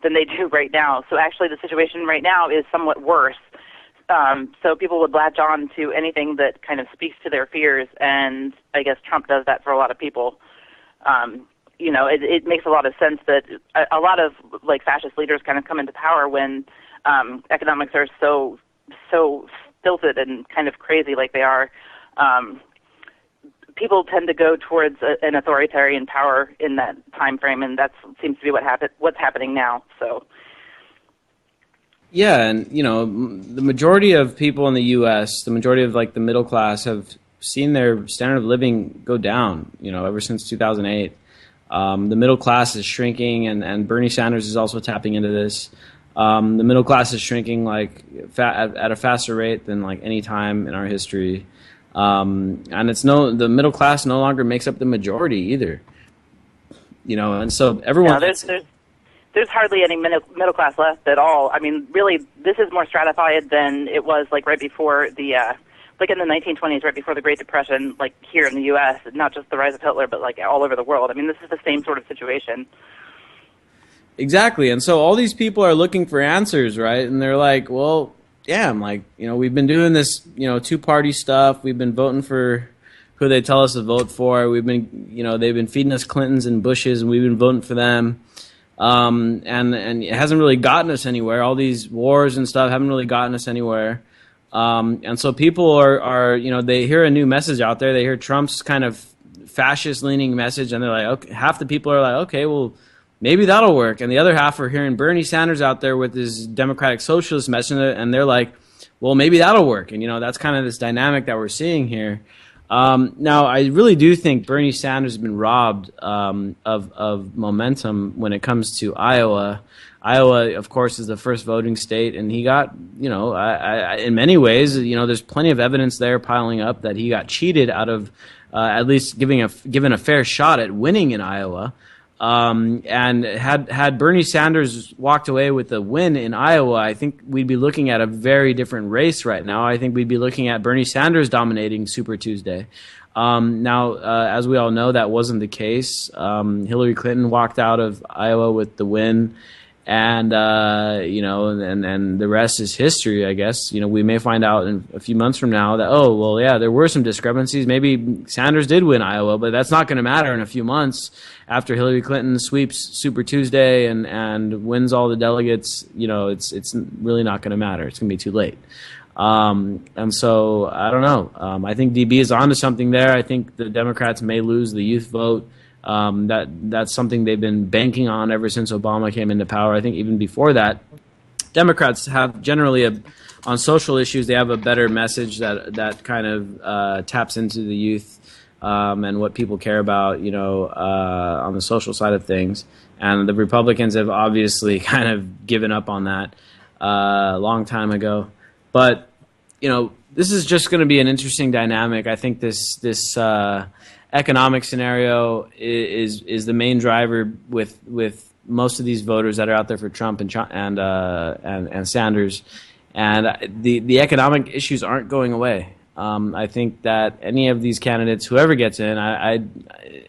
than they do right now. So actually the situation right now is somewhat worse. So people would latch on to anything that kind of speaks to their fears, and I guess Trump does that for a lot of people. It makes a lot of sense that a lot of like fascist leaders kind of come into power when economics are so stilted and kind of crazy like they are. People tend to go towards an authoritarian power in that time frame, and that seems to be what's happening now. So. Yeah, and the majority of people in the U.S., the majority of like the middle class, have seen their standard of living go down. Ever since 2008, the middle class is shrinking, and Bernie Sanders is also tapping into this. The middle class is shrinking like at a faster rate than like any time in our history, and the middle class no longer makes up the majority either. And so everyone. No, there's hardly any middle class left at all. I mean, really, this is more stratified than it was like right before like in the 1920s, right before the Great Depression, like here in the U.S., not just the rise of Hitler, but like all over the world. I mean, this is the same sort of situation. Exactly, and so all these people are looking for answers, right? And they're like, well, damn, like, we've been doing this, two-party stuff. We've been voting for who they tell us to vote for. We've been, they've been feeding us Clintons and Bushes, and we've been voting for them. And it hasn't really gotten us anywhere. All these wars and stuff haven't really gotten us anywhere. And so people are they hear a new message out there. They hear Trump's kind of fascist-leaning message, and they're like, okay, half the people are like, okay, well, maybe that'll work. And the other half are hearing Bernie Sanders out there with his democratic socialist message, and they're like, well, maybe that'll work. And, that's kind of this dynamic that we're seeing here. Now, I really do think Bernie Sanders has been robbed of momentum when it comes to Iowa. Iowa, of course, is the first voting state, and he got, in many ways, there's plenty of evidence there piling up that he got cheated out of at least given a fair shot at winning in Iowa. And had Bernie Sanders walked away with a win in Iowa, I think we'd be looking at a very different race right now. I think we'd be looking at Bernie Sanders dominating Super Tuesday. Now, as we all know, that wasn't the case. Hillary Clinton walked out of Iowa with the win, and and the rest is history, I guess. We may find out in a few months from now that, there were some discrepancies. Maybe Sanders did win Iowa, but that's not going to matter in a few months after Hillary Clinton sweeps Super Tuesday and wins all the delegates. It's really not going to matter. It's going to be too late. And so I don't know. I think DB is onto something there. I think the Democrats may lose the youth vote. That's something they've been banking on ever since Obama came into power. I think even before that, Democrats have generally on social issues, they have a better message that kind of taps into the youth and what people care about, on the social side of things. And the Republicans have obviously kind of given up on that a long time ago. But, this is just going to be an interesting dynamic. I think this economic scenario is the main driver with most of these voters that are out there for Trump and Sanders, and the economic issues aren't going away. I think that any of these candidates, whoever gets in,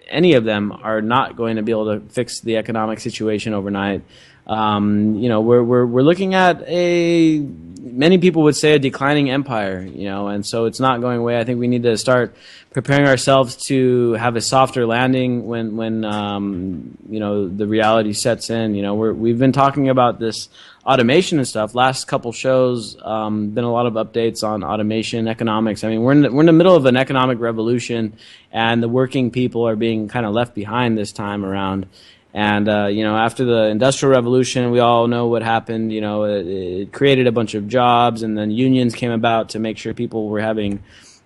any of them are not going to be able to fix the economic situation overnight. We're looking at many people would say a declining empire, and so it's not going away. I think we need to start preparing ourselves to have a softer landing when the reality sets in. We've been talking about this automation and stuff. Last couple shows, been a lot of updates on automation, economics. I mean, we're in the middle of an economic revolution, and the working people are being kind of left behind this time around. And, after the Industrial Revolution, we all know what happened. It created a bunch of jobs, and then unions came about to make sure people were having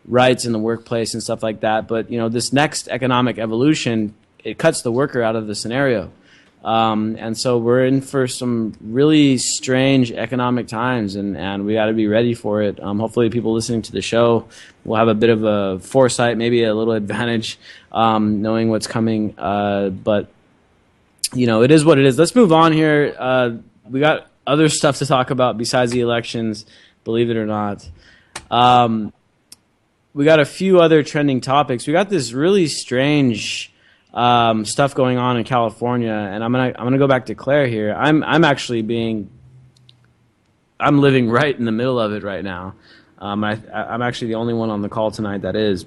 rights in the workplace and stuff like that. But, this next economic evolution, it cuts the worker out of the scenario. And so we're in for some really strange economic times, and we got to be ready for it. Hopefully people listening to the show will have a bit of a foresight, maybe a little advantage, knowing what's coming. But it is what it is. Let's move on here. We got other stuff to talk about besides the elections, believe it or not. We got a few other trending topics. We got this really strange stuff going on in California, and I'm gonna go back to Claire here. I'm living right in the middle of it right now. I'm actually the only one on the call tonight that is.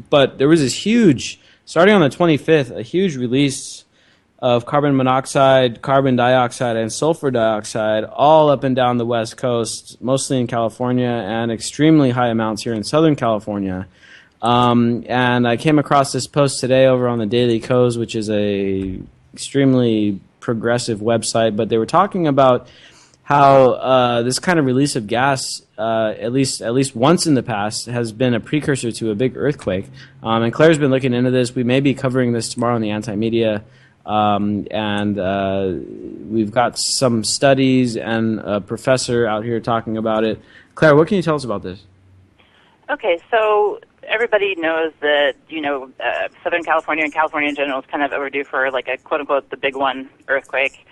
But there was this huge, starting on the 25th, a huge release of carbon monoxide, carbon dioxide, and sulfur dioxide all up and down the West Coast, mostly in California, and extremely high amounts here in Southern California. And I came across this post today over on the Daily Kos, which is a extremely progressive website, but they were talking about how this kind of release of gas, at least once in the past, has been a precursor to a big earthquake. And Claire's been looking into this. We may be covering this tomorrow in the Anti-Media. And we've got some studies and a professor out here talking about it. Claire, what can you tell us about this? Okay, so everybody knows that, Southern California and California in general is kind of overdue for like a quote-unquote the big one earthquake.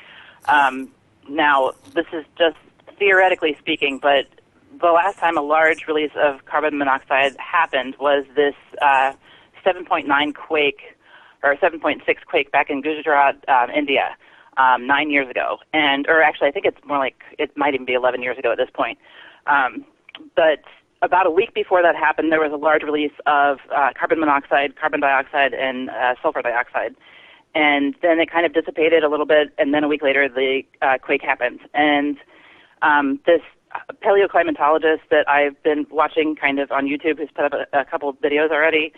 Now, this is just theoretically speaking, but the last time a large release of carbon monoxide happened was this 7.9 quake, or 7.6 quake back in Gujarat, India, 9 years ago. Or actually, I think it's more like, it might even be 11 years ago at this point. But about a week before that happened, there was a large release of carbon monoxide, carbon dioxide, and sulfur dioxide. And then it kind of dissipated a little bit, and then a week later, the quake happened. And this paleoclimatologist that I've been watching kind of on YouTube, who's put up a couple of videos already,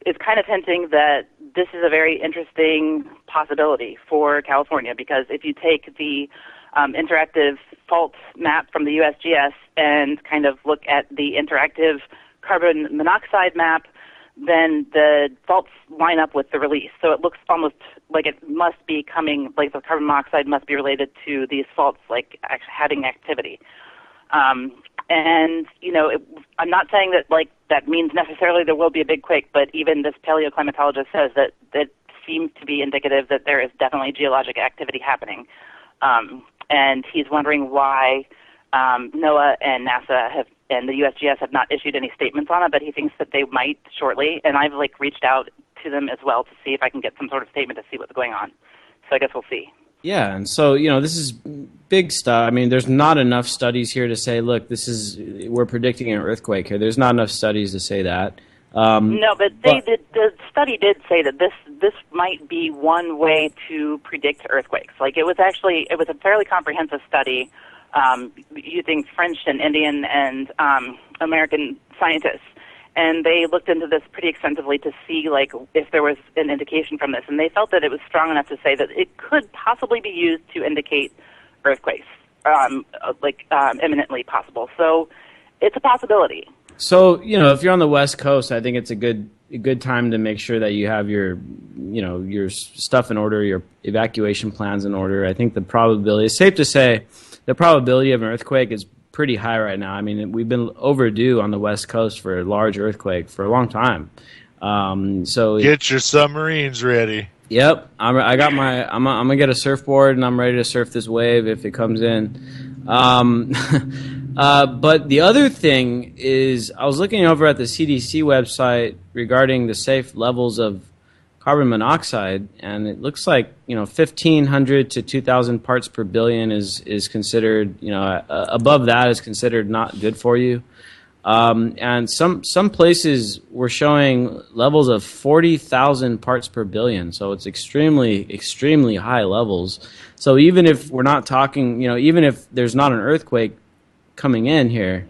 is kind of hinting that this is a very interesting possibility for California, because if you take the interactive fault map from the USGS and kind of look at the interactive carbon monoxide map, then the faults line up with the release. So it looks almost like it must be coming, like the carbon monoxide must be related to these faults, like having activity. And, I'm not saying that that means necessarily there will be a big quake, but even this paleoclimatologist says that it seems to be indicative that there is definitely geologic activity happening. And he's wondering why NOAA and NASA and the USGS have not issued any statements on it, but he thinks that they might shortly. And I've reached out to them as well to see if I can get some sort of statement to see what's going on. So I guess we'll see. Yeah, and so, this is big stuff. I mean, there's not enough studies here to say, look, we're predicting an earthquake here. There's not enough studies to say that. No, but the study did say that this might be one way to predict earthquakes. It was a fairly comprehensive study using French and Indian and American scientists. And they looked into this pretty extensively to see, if there was an indication from this. And they felt that it was strong enough to say that it could possibly be used to indicate earthquakes, imminently possible. So it's a possibility. So, if you're on the West Coast, I think it's a good time to make sure that you have your stuff in order, your evacuation plans in order. I think it's safe to say the probability of an earthquake is pretty high right now. I mean, we've been overdue on the West Coast for a large earthquake for a long time. So get your submarines ready. Yep, I'm gonna get a surfboard and I'm ready to surf this wave if it comes in. But the other thing is, I was looking over at the CDC website regarding the safe levels of carbon monoxide, and it looks like 1,500 to 2,000 parts per billion is considered, above that is considered not good for you. And some places were showing levels of 40,000 parts per billion, so it's extremely high levels. So even if we're not talking, even if there's not an earthquake coming in here,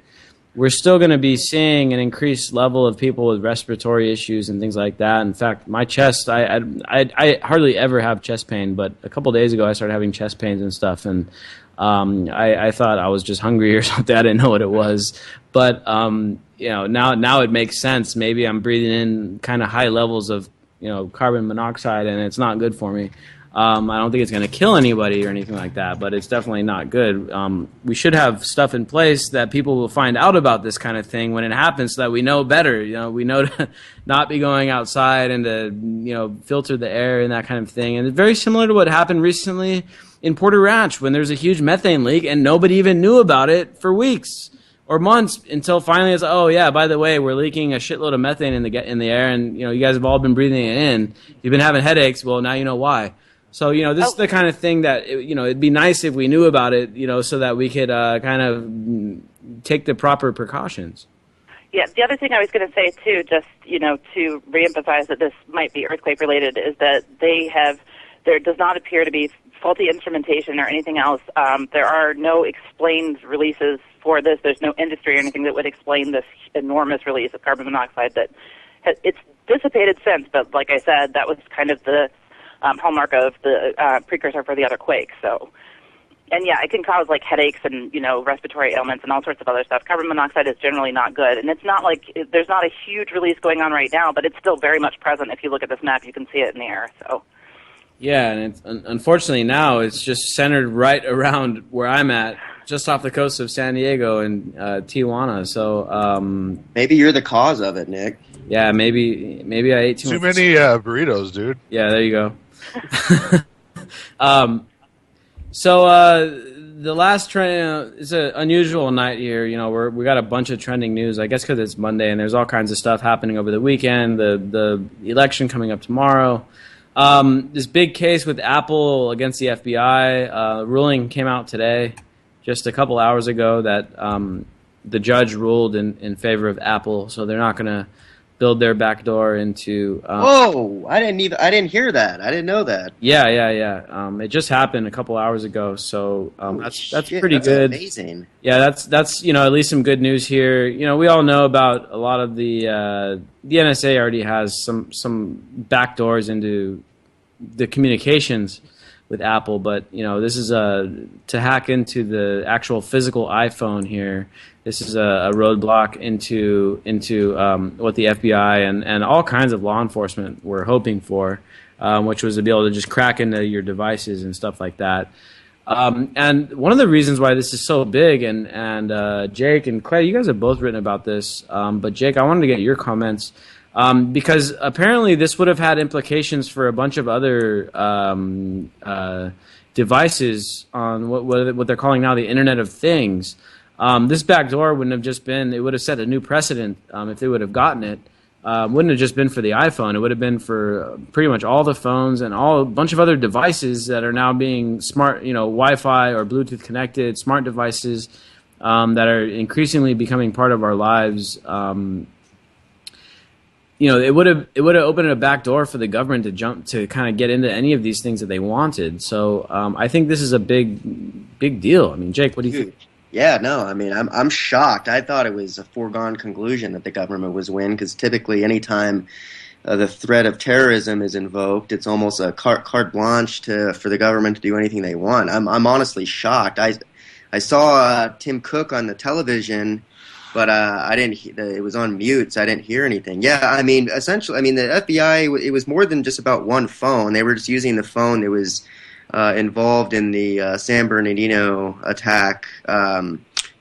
we're still going to be seeing an increased level of people with respiratory issues and things like that. In fact, my chest, I hardly ever have chest pain, but a couple days ago I started having chest pains and stuff, and I thought I was just hungry or something. I didn't know what it was. But now it makes sense. Maybe I'm breathing in kind of high levels of carbon monoxide, and it's not good for me. I don't think it's going to kill anybody or anything like that, but it's definitely not good. We should have stuff in place that people will find out about this kind of thing when it happens, so that we know better. We know to not be going outside and to filter the air and that kind of thing. And it's very similar to what happened recently in Porter Ranch when there was a huge methane leak and nobody even knew about it for weeks or months until finally it's, oh yeah, by the way, we're leaking a shitload of methane in the air, and you guys have all been breathing it in. You've been having headaches. Well, now you know why. So this is the kind of thing that it'd be nice if we knew about it, so that we could kind of take the proper precautions. Yeah, the other thing I was going to say too, just to reemphasize that this might be earthquake related, is that there does not appear to be faulty instrumentation or anything else. There are no explained releases for this. There's no industry or anything that would explain this enormous release of carbon monoxide that it's dissipated since. But like I said, that was kind of the hallmark of the precursor for the other quakes. So, and yeah, it can cause like headaches and respiratory ailments and all sorts of other stuff. Carbon monoxide is generally not good, and it's not like there's not a huge release going on right now, but it's still very much present. If you look at this map, you can see it in the air. So. Yeah, and unfortunately now it's just centered right around where I'm at, just off the coast of San Diego and Tijuana. So maybe you're the cause of it, Nick. Yeah, maybe I ate too much. Many burritos, dude. Yeah, there you go. So the last trend is an unusual night here. We got a bunch of trending news, I guess, because it's Monday and there's all kinds of stuff happening over the weekend. The election coming up tomorrow. This big case with Apple against the FBI ruling came out today, just a couple hours ago, that the judge ruled in favor of Apple, so they're not going to build their back door into. Whoa! I didn't hear that. I didn't know that. Yeah. It just happened a couple hours ago, so that's pretty good. Amazing. Yeah, that's at least some good news here. We all know about a lot of the NSA already has some back doors into the communications with Apple, but this is to hack into the actual physical iPhone here. This is a roadblock into what the FBI and all kinds of law enforcement were hoping for, which was to be able to just crack into your devices and stuff like that. And one of the reasons why this is so big, and Jake and Clay, you guys have both written about this, but Jake, I wanted to get your comments, because apparently this would have had implications for a bunch of other devices on what they're calling now the Internet of Things. This backdoor wouldn't have just been, it would have set a new precedent if they would have gotten it. Wouldn't have just been for the iPhone. It would have been for pretty much all the phones and a bunch of other devices that are now being smart, Wi-Fi or Bluetooth connected, smart devices that are increasingly becoming part of our lives. It would have opened a back door for the government to kind of get into any of these things that they wanted. So I think this is a big deal. I mean, Jake, what do you think? Yeah, no, I mean, I'm shocked. I thought it was a foregone conclusion that the government was win, because typically anytime the threat of terrorism is invoked, it's almost a carte blanche for the government to do anything they want. I'm honestly shocked. I saw Tim Cook on the television, but I didn't. It was on mute, so I didn't hear anything. Yeah, I mean, essentially, the FBI, it was more than just about one phone. They were just using the phone that was involved in the San Bernardino attack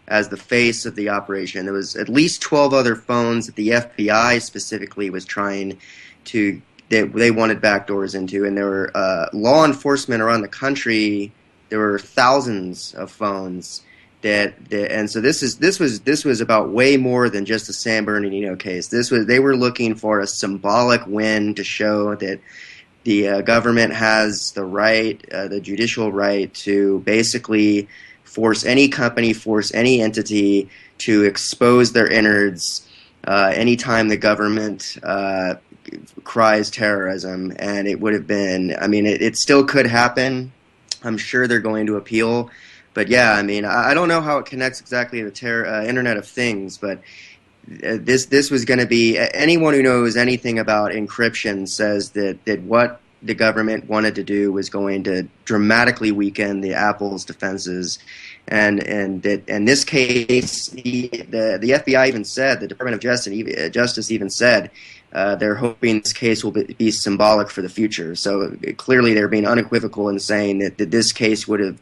as the face of the operation. There was at least 12 other phones that the FBI specifically was trying to, they wanted backdoors into, and there were law enforcement around the country. There were thousands of phones and so this was about way more than just the San Bernardino case. They were looking for a symbolic win to show that the government has the right, the judicial right, to basically force any company, force any entity to expose their innards anytime the government cries terrorism. And it would have been, it still could happen. I'm sure they're going to appeal. But yeah, I don't know how it connects exactly to the Internet of Things, but this was going to be, anyone who knows anything about encryption says that what the government wanted to do was going to dramatically weaken the Apple's defenses, and that in this case, the FBI even said, the Department of Justice even said, they're hoping this case will be symbolic for the future. So clearly they're being unequivocal in saying that this case would have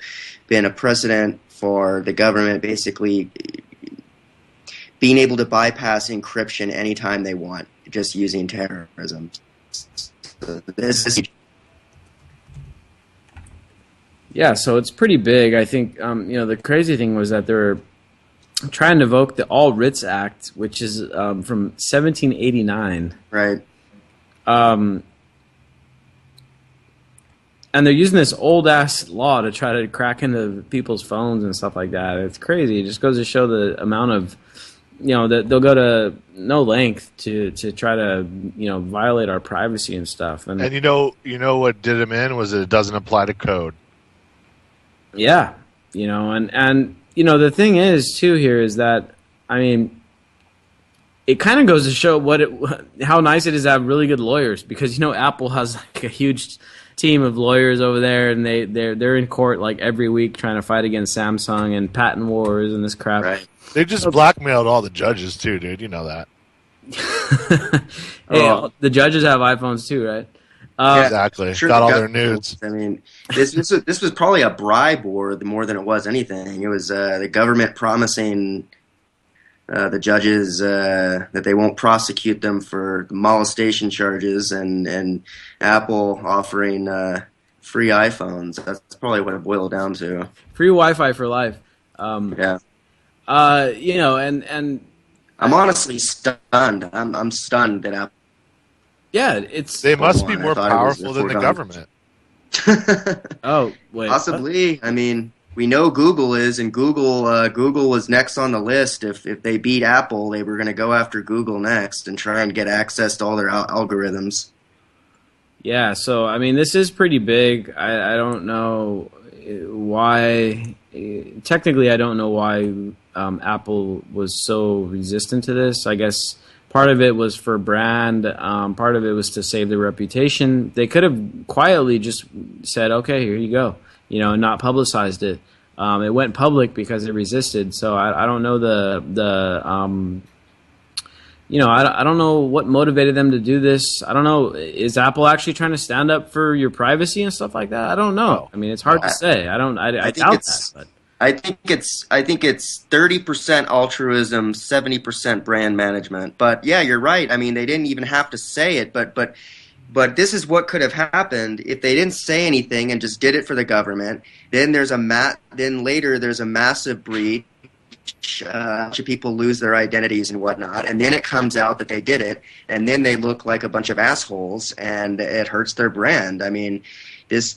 been a precedent for the government basically being able to bypass encryption anytime they want, just using terrorism. So this is... Yeah, so it's pretty big. I think the crazy thing was that there were try and invoke the All Writs Act, which is from 1789. Right. And they're using this old-ass law to try to crack into people's phones and stuff like that. It's crazy. It just goes to show the amount of, that they'll go to no length to try to, violate our privacy and stuff. And you know what did him in was that it doesn't apply to code. Yeah, and the thing is too here is that, I mean, it kind of goes to show how nice it is to have really good lawyers, because Apple has like a huge team of lawyers over there, and they're in court like every week trying to fight against Samsung and patent wars and this crap. Right. They just blackmailed all the judges too, dude. You know that. Hey, the judges have iPhones too, right? Exactly. Sure, got all their nudes. I mean, this was probably a bribe war more than it was anything. It was the government promising the judges that they won't prosecute them for molestation charges, and Apple offering free iPhones. That's probably what it boiled down to. Free Wi-Fi for life. Yeah. And I'm honestly stunned. I'm stunned that Apple. Yeah, they must be more powerful than the government. Oh, wait. Possibly. What? I mean, we know Google is, and Google was next on the list. If they beat Apple, they were going to go after Google next and try and get access to all their algorithms. Yeah, so, I mean, this is pretty big. I don't know why. Technically, I don't know why Apple was so resistant to this. I guess part of it was for brand. Part of it was to save their reputation. They could have quietly just said, okay, here you go, and not publicized it. It went public because it resisted. So I don't know I don't know what motivated them to do this. I don't know. Is Apple actually trying to stand up for your privacy and stuff like that? I don't know. I mean, it's hard to say. I doubt that. But. I think it's 30% altruism, 70% brand management. But yeah, you're right. I mean, they didn't even have to say it. But this is what could have happened if they didn't say anything and just did it for the government. Then later there's a massive breach. A bunch of people lose their identities and whatnot, and then it comes out that they did it, and then they look like a bunch of assholes, and it hurts their brand. I mean, this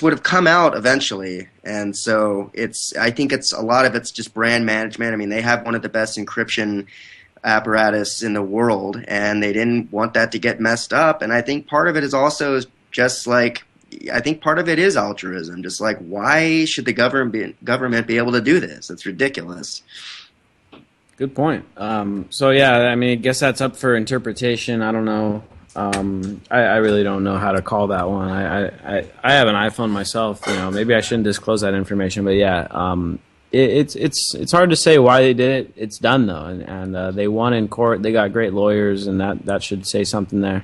would have come out eventually, and so I think a lot of it's just brand management. I mean, they have one of the best encryption apparatus in the world, and they didn't want that to get messed up. And I think part of it is also just like, I think part of it is altruism. Just like, why should the government be able to do this? It's ridiculous. Good point. So yeah, I mean, I guess that's up for interpretation. I don't know. I really don't know how to call that one. I have an iPhone myself. Maybe I shouldn't disclose that information, but yeah, it's hard to say why they did it. It's done though, and they won in court. They got great lawyers, and that should say something there.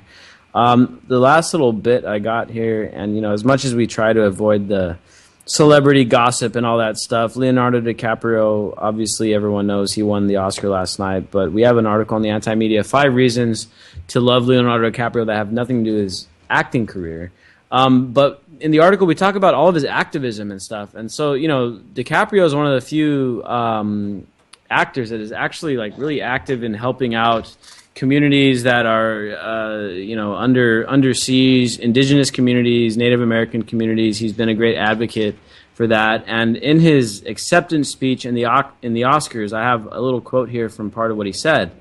The last little bit I got here, and as much as we try to avoid the celebrity gossip and all that stuff, Leonardo DiCaprio, obviously everyone knows he won the Oscar last night, but we have an article on the Anti-Media, 5 reasons to love Leonardo DiCaprio that have nothing to do with his acting career. But in the article, we talk about all of his activism and stuff, and so, DiCaprio is one of the few actors that is actually like really active in helping out communities that are, under siege, indigenous communities, Native American communities. He's been a great advocate for that. And in his acceptance speech in the Oscars, I have a little quote here from part of what he said.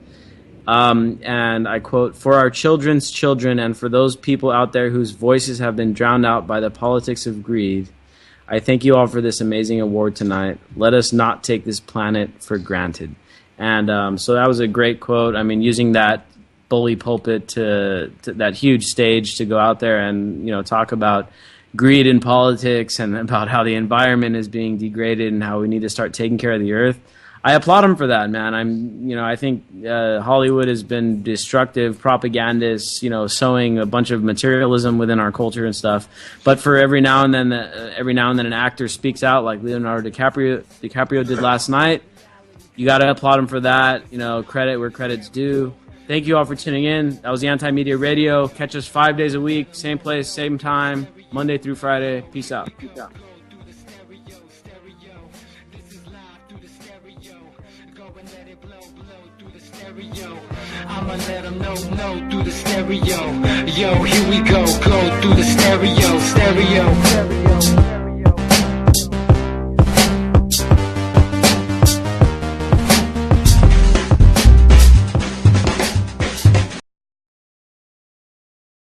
And I quote, "For our children's children and for those people out there whose voices have been drowned out by the politics of greed, I thank you all for this amazing award tonight. Let us not take this planet for granted." And so that was a great quote. I mean, using that bully pulpit to that huge stage to go out there and talk about greed in politics and about how the environment is being degraded and how we need to start taking care of the earth. I applaud him for that, man. I think Hollywood has been destructive, propagandists, sowing a bunch of materialism within our culture and stuff. But for every now and then an actor speaks out like Leonardo DiCaprio did last night. You got to applaud him for that. Credit where credit's due. Thank you all for tuning in. That was the Anti-Media Radio. Catch us 5 days a week, same place, same time, Monday through Friday. Peace out. and let it blow, blow through the stereo. I'ma let them know through the stereo. Yo, here we go through the stereo.